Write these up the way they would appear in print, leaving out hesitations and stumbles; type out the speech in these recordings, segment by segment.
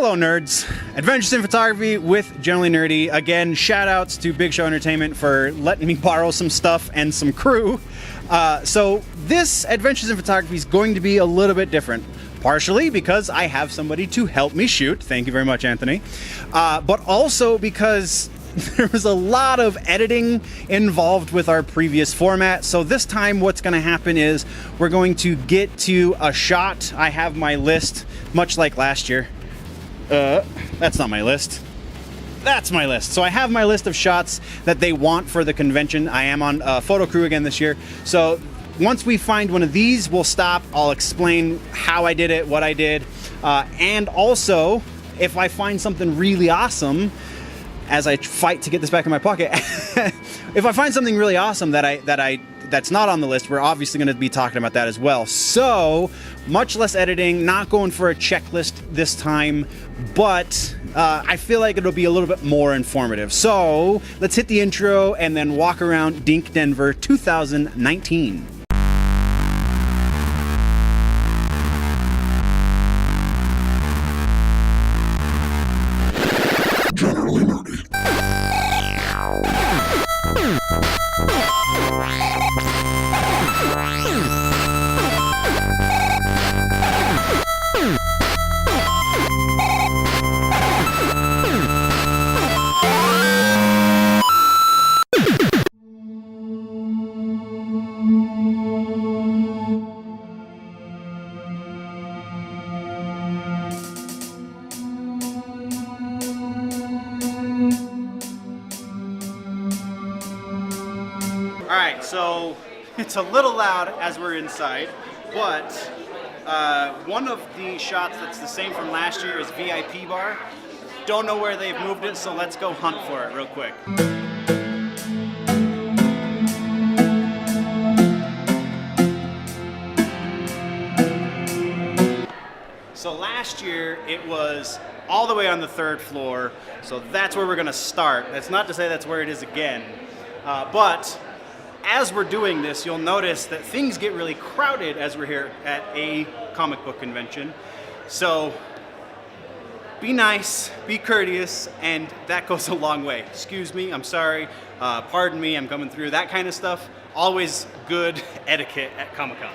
Hello nerds, Adventures in Photography with Generally Nerdy. Again, shout outs to Big Show Entertainment for letting me borrow some stuff and some crew. So this Adventures in Photography is going to be a little bit different. Partially because I have somebody to help me shoot. Thank you very much, Anthony. But also because there was a lot of editing involved with our previous format. So this time what's going to happen is we're going to get to a shot. I have my list, much like last year. That's not my list. That's my list. So I have my list of shots that they want for the convention. I am on photo crew again this year. So once we find one of these, we'll stop. I'll explain how I did it, what I did. And also, if I find something really awesome, as I fight to get this back in my pocket, if I find something really awesome that's not on the list, we're obviously going to be talking about that as well. So much less editing, not going for a checklist this time, but I feel like it'll be a little bit more informative. So let's hit the intro and then walk around DiNK Denver 2019. Generally Nerdy. Alright, so it's a little loud as we're inside, but one of the shots that's the same from last year is VIP bar. Don't know where they've moved it, so let's go hunt for it real quick. So last year it was all the way on the 3rd floor, so that's where we're going to start. That's not to say that's where it is again, but as we're doing this, you'll notice that things get really crowded as we're here at a comic book convention. So be nice, be courteous, and that goes a long way. Excuse me, I'm sorry, pardon me, I'm coming through, that kind of stuff. Always good etiquette at Comic-Con.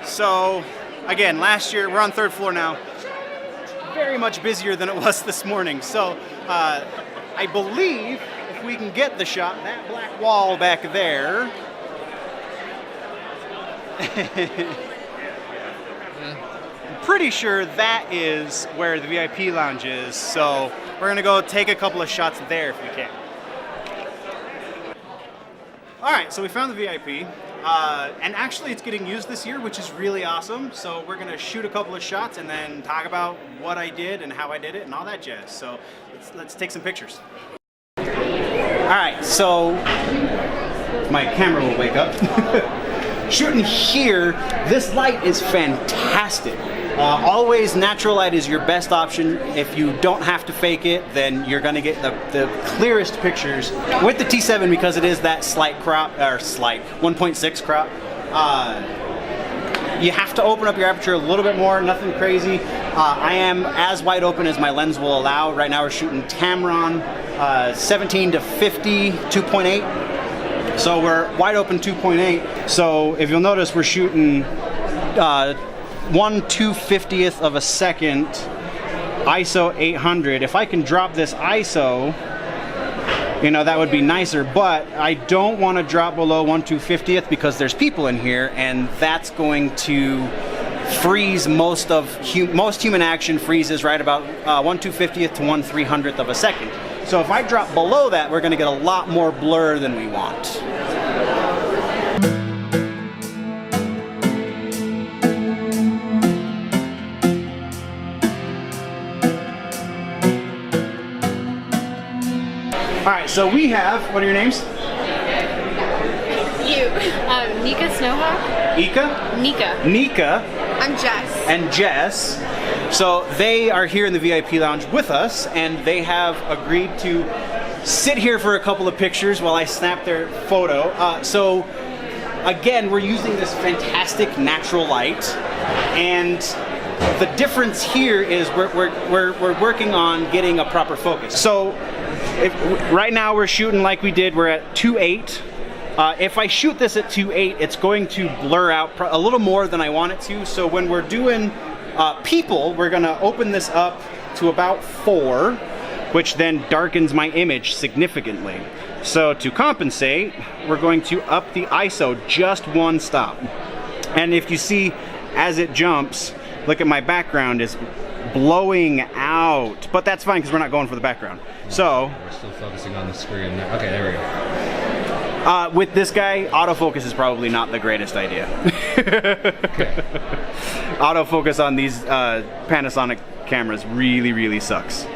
So again, last year, we're on 3rd floor now. Very much busier than it was this morning. So I believe if we can get the shot, that black wall back there. I'm pretty sure that is where the VIP lounge is. So we're gonna go take a couple of shots there if we can. All right, so we found the VIP. And actually it's getting used this year, which is really awesome. So we're gonna shoot a couple of shots and then talk about what I did and how I did it and all that jazz. So let's take some pictures. All right, so my camera will wake up. Shooting here, this light is fantastic. Always natural light is your best option. If you don't have to fake it, then you're gonna get the clearest pictures with the T7 because it is that slight crop, or slight 1.6 crop. You have to open up your aperture a little bit more, nothing crazy. I am as wide open as my lens will allow. Right now we're shooting Tamron 17 to 50, 2.8. So we're wide open 2.8. So if you'll notice, we're shooting 1/250th of a second, ISO 800. If I can drop this ISO, you know, that would be nicer, but I don't want to drop below 1/250th because there's people in here and that's going to freeze most human action freezes right about 1/250th to 1/300th of a second. So if I drop below that, we're going to get a lot more blur than we want. All right, so we have, what are your names? You. Nika Snowhawk. Ika? Nika. Nika. I'm Jess. And Jess. So they are here in the VIP lounge with us, and they have agreed to sit here for a couple of pictures while I snap their photo. So again, we're using this fantastic natural light, and the difference here is we're working on getting a proper focus. So right now we're shooting like we did, we're at 2.8. If I shoot this at 2.8, it's going to blur out a little more than I want it to. So when we're doing people, we're gonna open this up to about 4, which then darkens my image significantly. So to compensate, we're going to up the ISO just 1 stop. And if you see, as it jumps, look at my background is blowing out, but that's fine because we're not going for the background. So we're still focusing on the screen. Okay, there we go. with this guy, autofocus is probably not the greatest idea. Okay. Autofocus on these Panasonic cameras really sucks.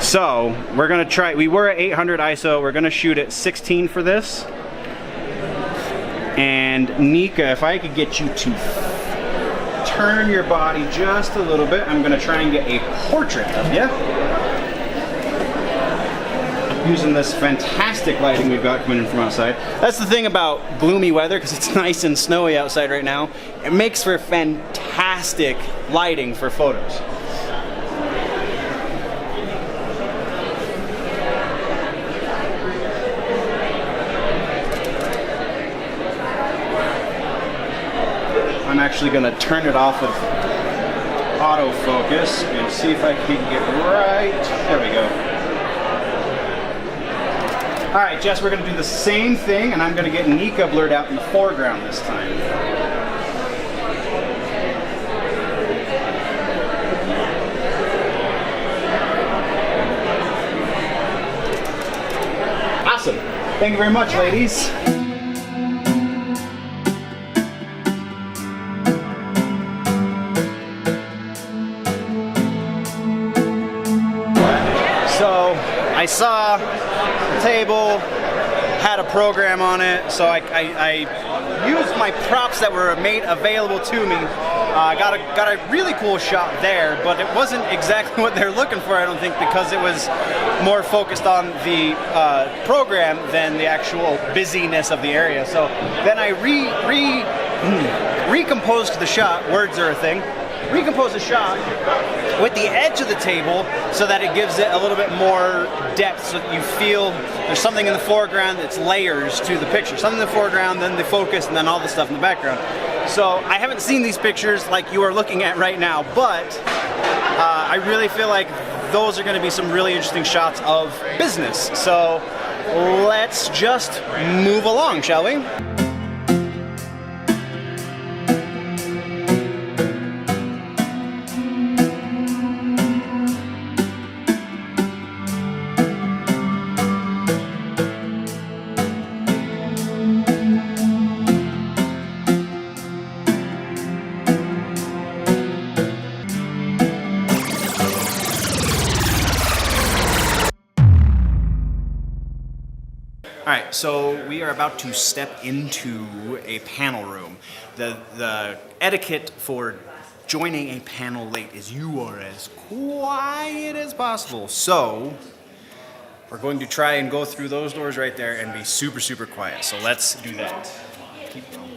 So we're gonna try, we were at 800 ISO, we're gonna shoot at 16 for this. And Nika, if I could get you to turn your body just a little bit, I'm gonna try and get a portrait of you. Using this fantastic lighting we've got coming in from outside. That's the thing about gloomy weather, because it's nice and snowy outside right now. It makes for fantastic lighting for photos. I'm actually going to turn it off of autofocus and see if I can get right. There we go. All right, Jess, we're going to do the same thing, and I'm going to get Nika blurred out in the foreground this time. Awesome. Thank you very much, ladies. So I saw the table, had a program on it, so I used my props that were made available to me. Got a really cool shot there, but it wasn't exactly what they're looking for, I don't think, because it was more focused on the program than the actual busyness of the area. So then I recomposed the shot, words are a thing, recompose the shot with the edge of the table so that it gives it a little bit more depth, so that you feel there's something in the foreground that's layers to the picture. Something in the foreground, then the focus, and then all the stuff in the background. So I haven't seen these pictures like you are looking at right now, but I really feel like those are going to be some really interesting shots of business. So let's just move along, shall we? Alright, so we are about to step into a panel room. The etiquette for joining a panel late is you are as quiet as possible. So we're going to try and go through those doors right there and be super quiet. So let's do that. Keep going.